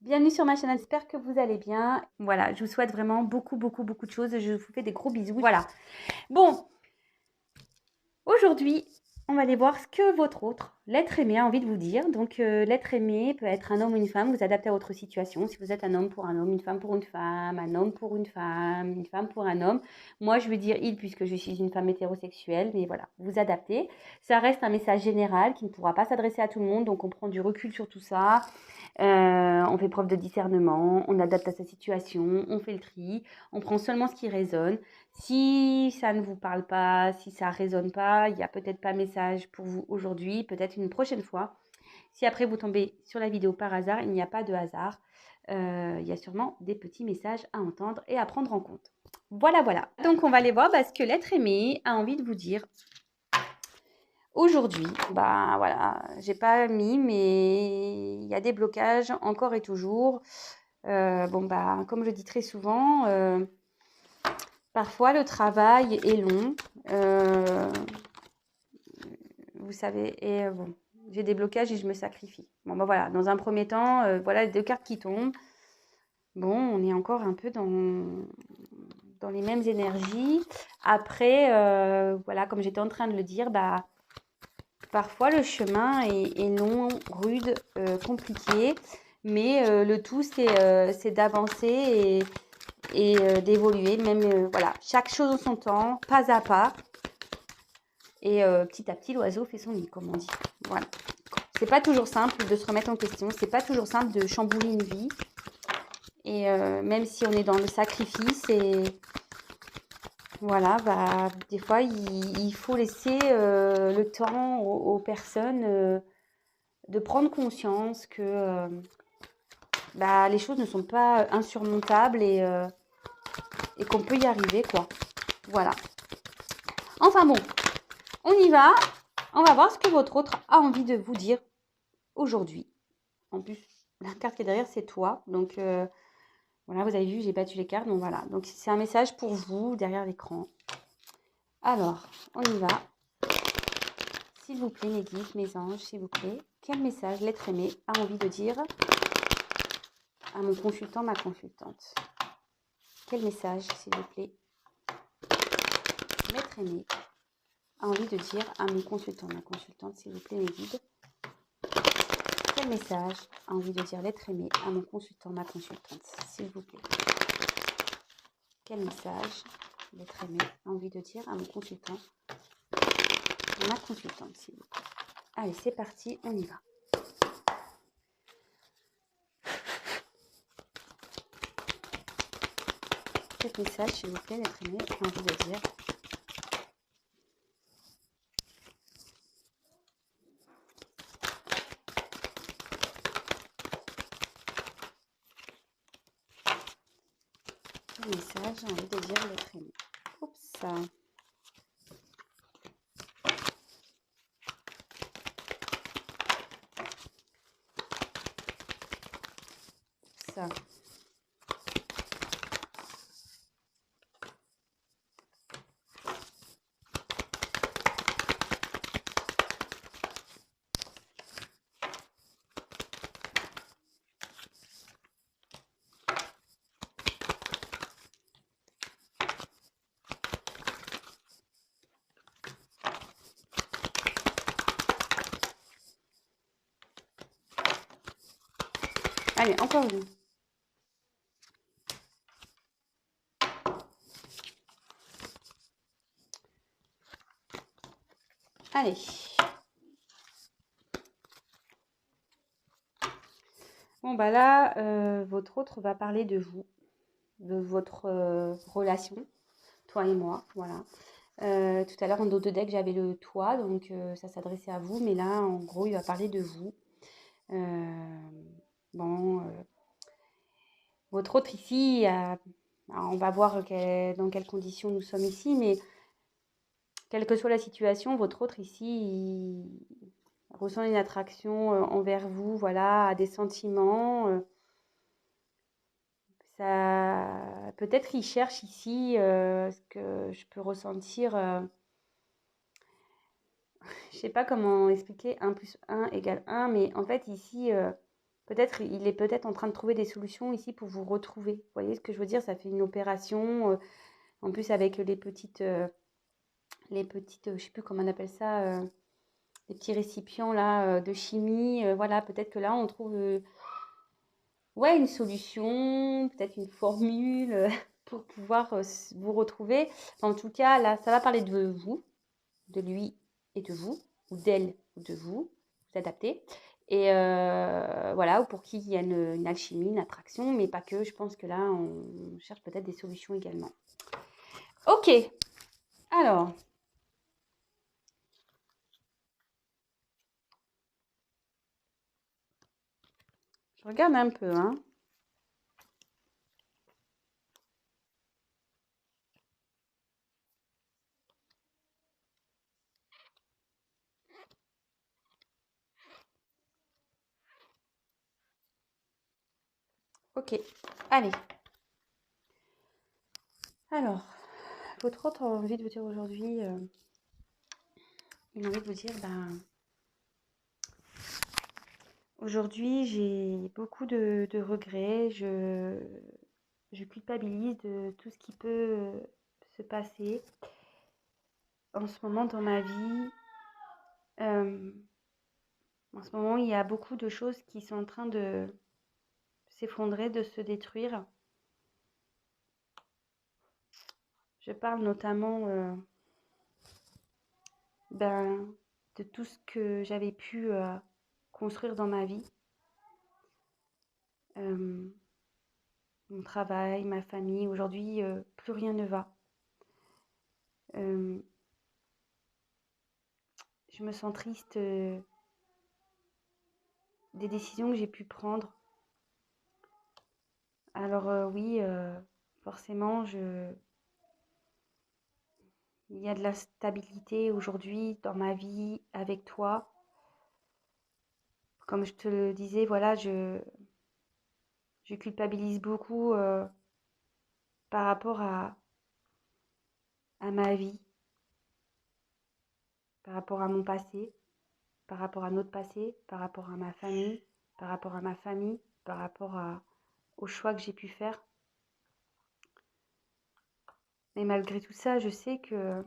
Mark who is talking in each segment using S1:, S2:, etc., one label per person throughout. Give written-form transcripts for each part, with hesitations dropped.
S1: Bienvenue sur ma chaîne, j'espère que vous allez bien. Voilà, je vous souhaite vraiment beaucoup de choses. Je vous fais des gros bisous. Voilà. Bon, aujourd'hui, on va aller voir ce que votre autre, l'être aimé, a envie de vous dire. Donc, l'être aimé peut être un homme ou une femme, vous adaptez à votre situation. Si vous êtes un homme pour un homme, une femme pour une femme, un homme pour une femme pour un homme. Moi, je veux dire il puisque je suis une femme hétérosexuelle, mais voilà, vous adaptez. Ça reste un message général qui ne pourra pas s'adresser à tout le monde, donc on prend du recul sur tout ça. On fait preuve de discernement, on adapte à sa situation, on fait le tri, on prend seulement ce qui résonne. Si ça ne vous parle pas, si ça ne résonne pas, il n'y a peut-être pas message pour vous aujourd'hui, peut-être une prochaine fois. Si après vous tombez sur la vidéo par hasard, il n'y a pas de hasard. Il y a sûrement des petits messages à entendre et à prendre en compte. Voilà, voilà. Donc on va aller voir ce que l'être aimé a envie de vous dire. Aujourd'hui, bah voilà, j'ai pas mis, mais il y a des blocages encore et toujours. Bon bah, comme je dis très souvent, parfois le travail est long, vous savez, et bon, j'ai des blocages et je me sacrifie. Bon bah voilà, dans un premier temps, voilà les deux cartes qui tombent. Bon, on est encore un peu dans les mêmes énergies. Après, voilà, comme j'étais en train de le dire, bah parfois, le chemin est long, rude, compliqué, mais le tout, c'est d'avancer et d'évoluer, même, voilà, chaque chose en son temps, pas à pas. Et petit à petit, l'oiseau fait son nid, comme on dit. Voilà. C'est pas toujours simple de se remettre en question, c'est pas toujours simple de chambouler une vie. Et même si on est dans le sacrifice et voilà, bah, des fois, il faut laisser le temps aux personnes de prendre conscience que bah, les choses ne sont pas insurmontables et qu'on peut y arriver, quoi. Voilà. Enfin bon, on y va. On va voir ce que votre autre a envie de vous dire aujourd'hui. En plus, la carte qui est derrière, c'est toi. Donc, voilà, vous avez vu, j'ai battu les cartes. Donc, voilà. Donc, c'est un message pour vous derrière l'écran. Alors, on y va. S'il vous plaît, mes guides, mes anges, s'il vous plaît. Quel message l'être aimé a envie de dire à mon consultant, ma consultante? Quel message, s'il vous plaît, l'être aimé a envie de dire à mon consultant, ma consultante, s'il vous plaît, mes guides? Quel message a envie de dire l'être aimé à mon consultant, ma consultante, s'il vous plaît? Quel message l'être aimé a envie de dire à mon consultant, ma consultante, s'il vous plaît? Allez, c'est parti, on y va. Quel message, s'il vous plaît, l'être aimé a envie de dire? Quel message a envie de dire l'être aimé? Oups, ça. Allez, encore une. Allez. Bon, bah là, votre autre va parler de vous, de votre relation, toi et moi, voilà. Tout à l'heure, en dos de deck, j'avais le toi, donc ça s'adressait à vous, mais là, en gros, il va parler de vous. Bon, votre autre ici, on va voir dans quelles conditions nous sommes ici, mais quelle que soit la situation, votre autre ici, il ressent une attraction envers vous, voilà, a des sentiments. Ça, peut-être il cherche ici ce que je peux ressentir. Je sais pas comment expliquer 1 plus 1 égale 1, mais en fait ici, Peut-être, il est peut-être en train de trouver des solutions ici pour vous retrouver. Vous voyez ce que je veux dire? Ça fait une opération, en plus avec je sais plus comment on appelle ça, les petits récipients là, de chimie. Voilà, peut-être que là, on trouve, ouais, une solution, peut-être une formule pour pouvoir vous retrouver. En tout cas, là, ça va parler de vous, de lui et de vous, ou d'elle ou de vous, vous adaptez. Et voilà, ou pour qui il y a une alchimie, une attraction, mais pas que. Je pense que là, on cherche peut-être des solutions également. Ok, alors, je regarde un peu, hein. Ok, allez. Alors, votre autre envie de vous dire aujourd'hui, une envie de vous dire, ben, aujourd'hui, j'ai beaucoup de regrets. Je culpabilise de tout ce qui peut se passer en ce moment dans ma vie. Euh, En ce moment, il y a beaucoup de choses qui sont en train de s'effondrer, de se détruire. Je parle notamment ben, de tout ce que j'avais pu construire dans ma vie. Euh, Mon travail, ma famille. Aujourd'hui, plus rien ne va. Euh, je me sens triste des décisions que j'ai pu prendre. Alors oui, forcément, il y a de la stabilité aujourd'hui dans ma vie avec toi. Comme je te le disais, voilà, je culpabilise beaucoup par rapport à ma vie, par rapport à mon passé, par rapport à notre passé, par rapport à ma famille, par rapport à ma famille, par rapport aux choix que j'ai pu faire. Mais malgré tout ça, je sais que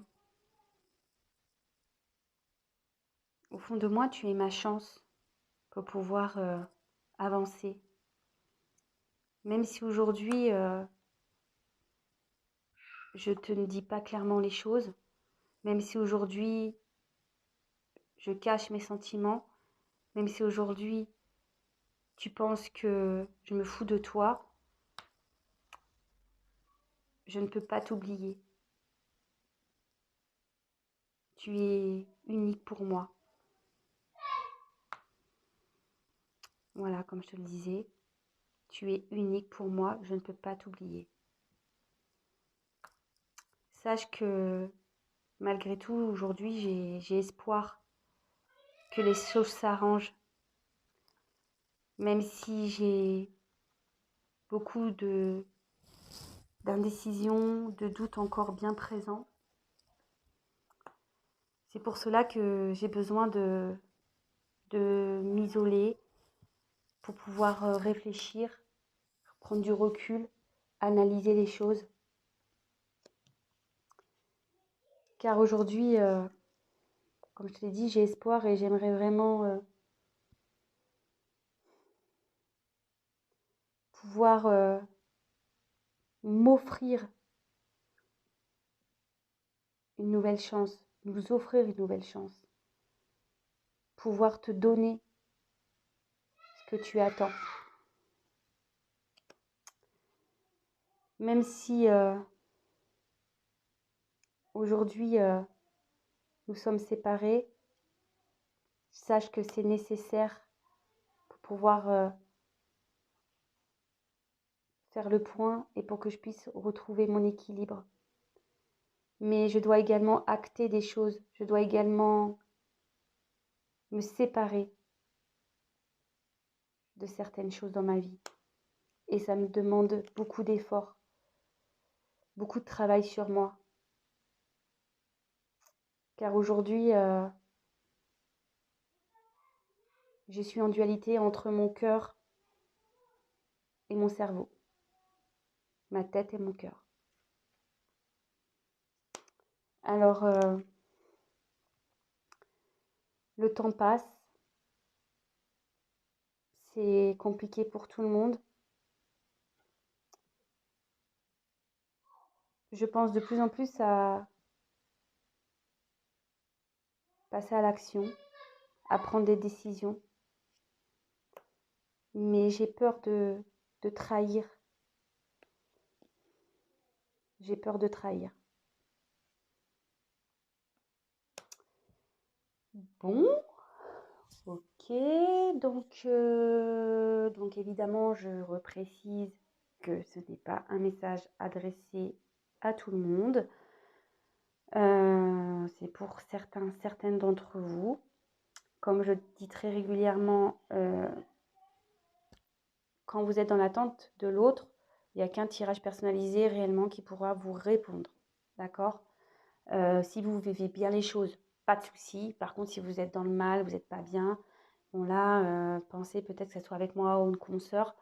S1: au fond de moi, tu es ma chance pour pouvoir avancer. Même si aujourd'hui, je te ne dis pas clairement les choses, même si aujourd'hui, je cache mes sentiments, même si aujourd'hui, tu penses que je me fous de toi, je ne peux pas t'oublier. Tu es unique pour moi. Voilà, comme je te le disais, tu es unique pour moi, je ne peux pas t'oublier. Sache que malgré tout, aujourd'hui, j'ai espoir que les choses s'arrangent, même si j'ai beaucoup d'indécision, de doutes encore bien présents. C'est pour cela que j'ai besoin de m'isoler pour pouvoir réfléchir, prendre du recul, analyser les choses. Car aujourd'hui, comme je te l'ai dit, j'ai espoir et j'aimerais vraiment pouvoir m'offrir une nouvelle chance, nous offrir une nouvelle chance, pouvoir te donner ce que tu attends. Même si aujourd'hui nous sommes séparés, sache que c'est nécessaire pour pouvoir faire le point et pour que je puisse retrouver mon équilibre. Mais je dois également acter des choses, je dois également me séparer de certaines choses dans ma vie. Et ça me demande beaucoup d'efforts, beaucoup de travail sur moi. Car aujourd'hui, je suis en dualité entre mon cœur et mon cerveau, ma tête et mon cœur. Alors, le temps passe, c'est compliqué pour tout le monde. Je pense de plus en plus à passer à l'action, à prendre des décisions. Mais j'ai peur de trahir. J'ai peur de trahir. Bon, ok. Donc évidemment, je reprécise que ce n'est pas un message adressé à tout le monde. C'est pour certaines d'entre vous. Comme je dis très régulièrement, quand vous êtes dans l'attente de l'autre, il n'y a qu'un tirage personnalisé réellement qui pourra vous répondre. D'accord? Si vous vivez bien les choses, pas de souci. Par contre, si vous êtes dans le mal, vous n'êtes pas bien, bon là, pensez peut-être que ce soit avec moi ou une consoeur,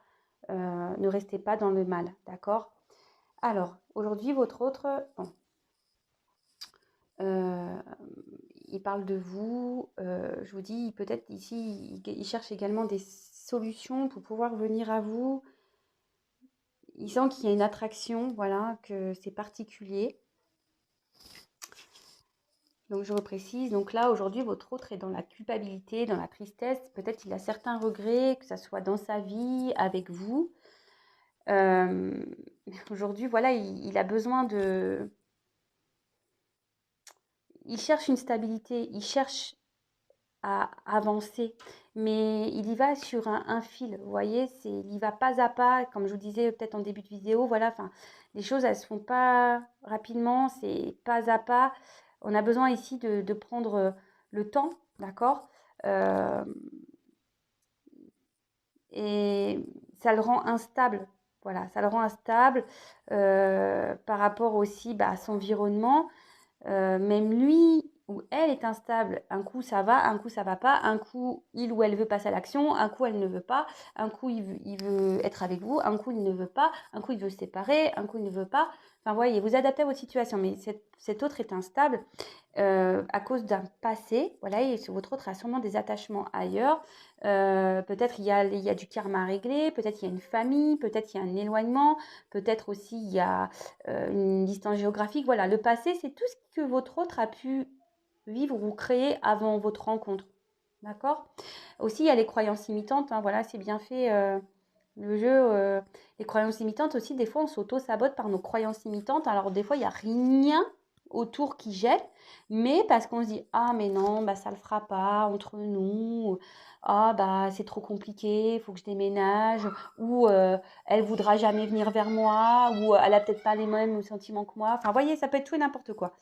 S1: ne restez pas dans le mal, d'accord? Alors, aujourd'hui, votre autre, bon, il parle de vous, je vous dis, peut-être ici, il cherche également des solutions pour pouvoir venir à vous. Il sent qu'il y a une attraction, voilà, que c'est particulier. Donc je reprécise, donc là aujourd'hui votre autre est dans la culpabilité, dans la tristesse, peut-être il a certains regrets, que ça soit dans sa vie, avec vous. Aujourd'hui voilà, il a besoin de... Il cherche une stabilité, il cherche à avancer, mais il y va sur un fil, vous voyez, il y va pas à pas, comme je vous disais peut-être en début de vidéo, voilà, enfin, les choses elles se font pas rapidement, c'est pas à pas. On a besoin ici de prendre le temps, d'accord? Euh, et ça le rend instable, voilà, ça le rend instable par rapport aussi à son environnement. Même lui ou elle est instable. Un coup ça va, un coup ça va pas, un coup il ou elle veut passer à l'action, un coup elle ne veut pas, un coup il veut être avec vous, un coup il ne veut pas, un coup il veut se séparer, un coup il ne veut pas. Enfin voyez, vous adaptez à votre situation, mais cet autre est instable à cause d'un passé, voilà, et votre autre a sûrement des attachements ailleurs. Peut-être il y a du karma à régler, peut-être il y a une famille, peut-être il y a un éloignement, peut-être aussi il y a une distance géographique. Voilà, le passé, c'est tout ce que votre autre a pu vivre ou créer avant votre rencontre. D'accord? Aussi, il y a les croyances imitantes, hein, voilà, c'est bien fait. Le jeu, les croyances imitantes aussi, des fois on s'auto-sabote par nos croyances imitantes. Alors des fois, il n'y a rien autour qui gêne, mais parce qu'on se dit ah mais non, ça le fera pas entre nous, ah c'est trop compliqué, il faut que je déménage, ou elle voudra jamais venir vers moi, ou elle a peut-être pas les mêmes sentiments que moi. Enfin voyez, ça peut être tout et n'importe quoi.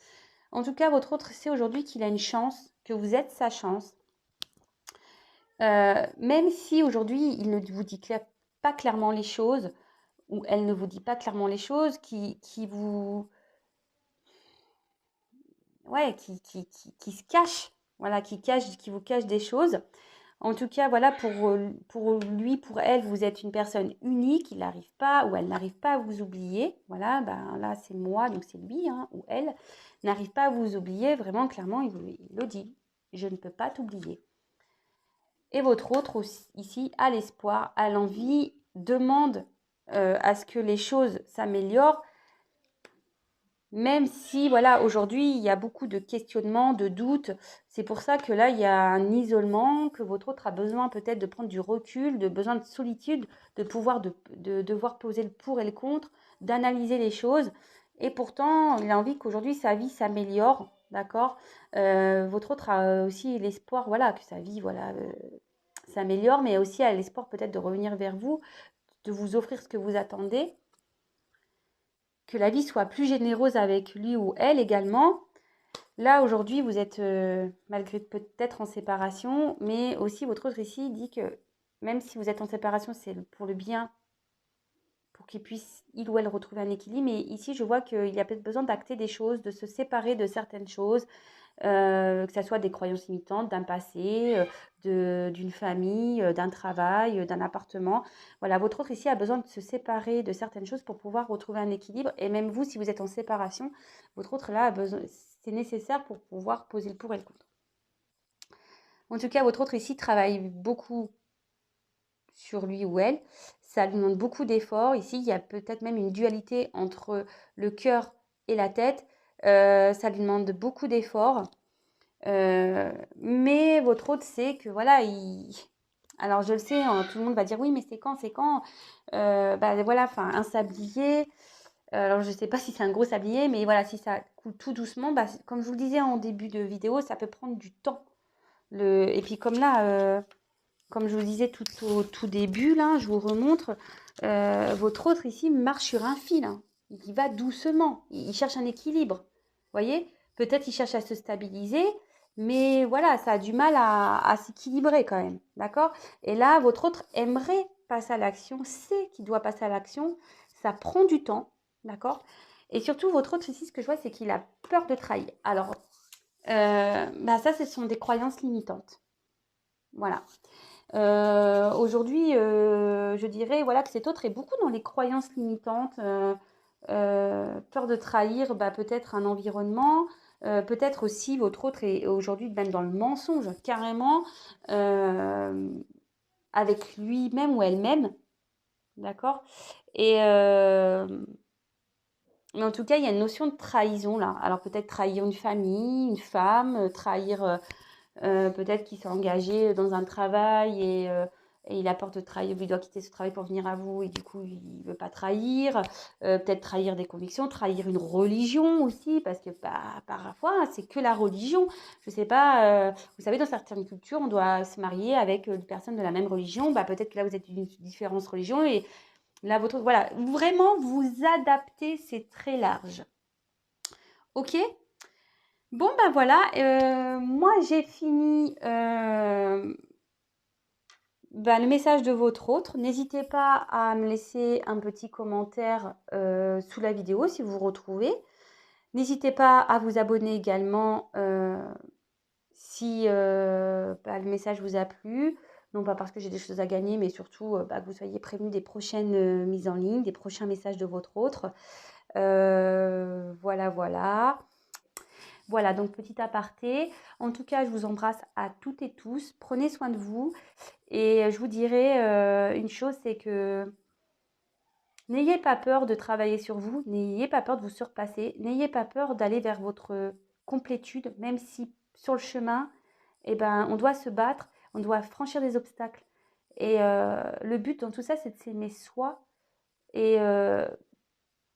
S1: En tout cas, votre autre sait aujourd'hui qu'il a une chance, que vous êtes sa chance. Même si aujourd'hui il ne vous dit pas clairement les choses, ou elle ne vous dit pas clairement les choses, qui vous, ouais, qui se cache, voilà, qui vous cache des choses. En tout cas, voilà, pour lui, pour elle, vous êtes une personne unique, il n'arrive pas, ou elle n'arrive pas à vous oublier. Voilà, là, c'est moi, donc c'est lui, hein, ou elle, n'arrive pas à vous oublier, vraiment, clairement, il le dit. Je ne peux pas t'oublier. Et votre autre aussi, ici a l'espoir, a l'envie, demande à ce que les choses s'améliorent, même si, voilà, aujourd'hui, il y a beaucoup de questionnements, de doutes. C'est pour ça que là, il y a un isolement, que votre autre a besoin peut-être de prendre du recul, de besoin de solitude, de pouvoir de devoir poser le pour et le contre, d'analyser les choses. Et pourtant, il a envie qu'aujourd'hui, sa vie s'améliore, d'accord? Votre autre a aussi l'espoir, voilà, que sa vie, voilà, s'améliore, mais aussi a l'espoir peut-être de revenir vers vous, de vous offrir ce que vous attendez, que la vie soit plus généreuse avec lui ou elle également. Là, aujourd'hui, vous êtes malgré peut-être en séparation, mais aussi votre autre ici dit que même si vous êtes en séparation, c'est pour le bien, pour qu'il puisse, il ou elle, retrouver un équilibre. Mais ici, je vois qu'il y a peut-être besoin d'acter des choses, de se séparer de certaines choses, que ça soit des croyances limitantes, d'un passé, d'une famille, d'un travail, d'un appartement. Voilà, votre autre ici a besoin de se séparer de certaines choses pour pouvoir retrouver un équilibre. Et même vous, si vous êtes en séparation, votre autre là a besoin, c'est nécessaire pour pouvoir poser le pour et le contre. En tout cas, votre autre ici travaille beaucoup sur lui ou elle. Ça lui demande beaucoup d'efforts. Ici, il y a peut-être même une dualité entre le cœur et la tête. Ça lui demande beaucoup d'efforts. Mais votre autre sait que voilà, alors je le sais, hein, tout le monde va dire oui, mais c'est quand bah voilà, enfin un sablier. Alors je ne sais pas si c'est un gros sablier, mais voilà, si ça coule tout doucement, bah, comme je vous le disais en début de vidéo, ça peut prendre du temps. Et puis comme là, comme je vous disais tout au tout début, là, je vous remontre, votre autre ici marche sur un fil, hein. Il va doucement, il cherche un équilibre. Vous voyez? Peut-être il cherche à se stabiliser, mais voilà, ça a du mal à s'équilibrer quand même. D'accord? Et là, votre autre aimerait passer à l'action, sait qu'il doit passer à l'action. Ça prend du temps. D'accord? Et surtout, votre autre ici, ce que je vois, c'est qu'il a peur de trahir. Alors, bah ça, ce sont des croyances limitantes. Voilà. Aujourd'hui, je dirais voilà, que cet autre est beaucoup dans les croyances limitantes, peur de trahir bah, peut-être un environnement, peut-être aussi votre autre est aujourd'hui même dans le mensonge, carrément, avec lui-même ou elle-même, d'accord? Et mais en tout cas, il y a une notion de trahison là. Alors peut-être trahir une famille, une femme, trahir peut-être qu'il s'est engagé dans un travail et il a peur de trahir, il doit quitter ce travail pour venir à vous et du coup il ne veut pas trahir. Peut-être trahir des convictions, trahir une religion aussi, parce que bah, parfois c'est que la religion. Je ne sais pas, vous savez, dans certaines cultures, on doit se marier avec une personne de la même religion. Bah, peut-être que là vous êtes d'une différente religion et là votre. Voilà, vraiment vous adaptez, c'est très large. Ok? Bon, ben voilà, moi j'ai fini le message de votre autre. N'hésitez pas à me laisser un petit commentaire sous la vidéo si vous vous retrouvez. N'hésitez pas à vous abonner également si le message vous a plu. Non pas parce que j'ai des choses à gagner, mais surtout que vous soyez prévenus des prochaines mises en ligne, des prochains messages de votre autre. Voilà, voilà. Voilà, donc petit aparté. En tout cas, je vous embrasse à toutes et tous. Prenez soin de vous. Et je vous dirais une chose, c'est que n'ayez pas peur de travailler sur vous. N'ayez pas peur de vous surpasser. N'ayez pas peur d'aller vers votre complétude, même si sur le chemin, eh ben, on doit se battre, on doit franchir des obstacles. Et le but dans tout ça, c'est de s'aimer soi et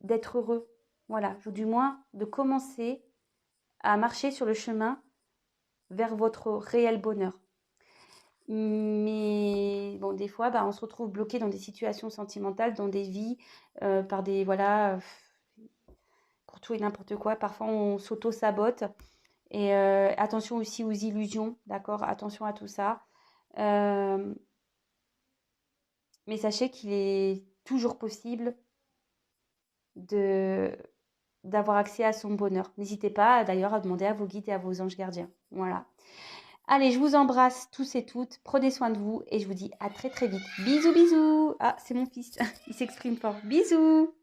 S1: d'être heureux. Voilà, ou du moins de commencer à marcher sur le chemin vers votre réel bonheur. Mais bon, des fois, on se retrouve bloqué dans des situations sentimentales, dans des vies, par des, voilà, pour tout et n'importe quoi. Parfois, on s'auto-sabote. Et attention aussi aux illusions, d'accord? Attention à tout ça. Mais sachez qu'il est toujours possible de d'avoir accès à son bonheur. N'hésitez pas d'ailleurs à demander à vos guides et à vos anges gardiens. Voilà. Allez, je vous embrasse tous et toutes. Prenez soin de vous et je vous dis à très très vite. Bisous, bisous. Ah, c'est mon fils. Il s'exprime fort. Bisous.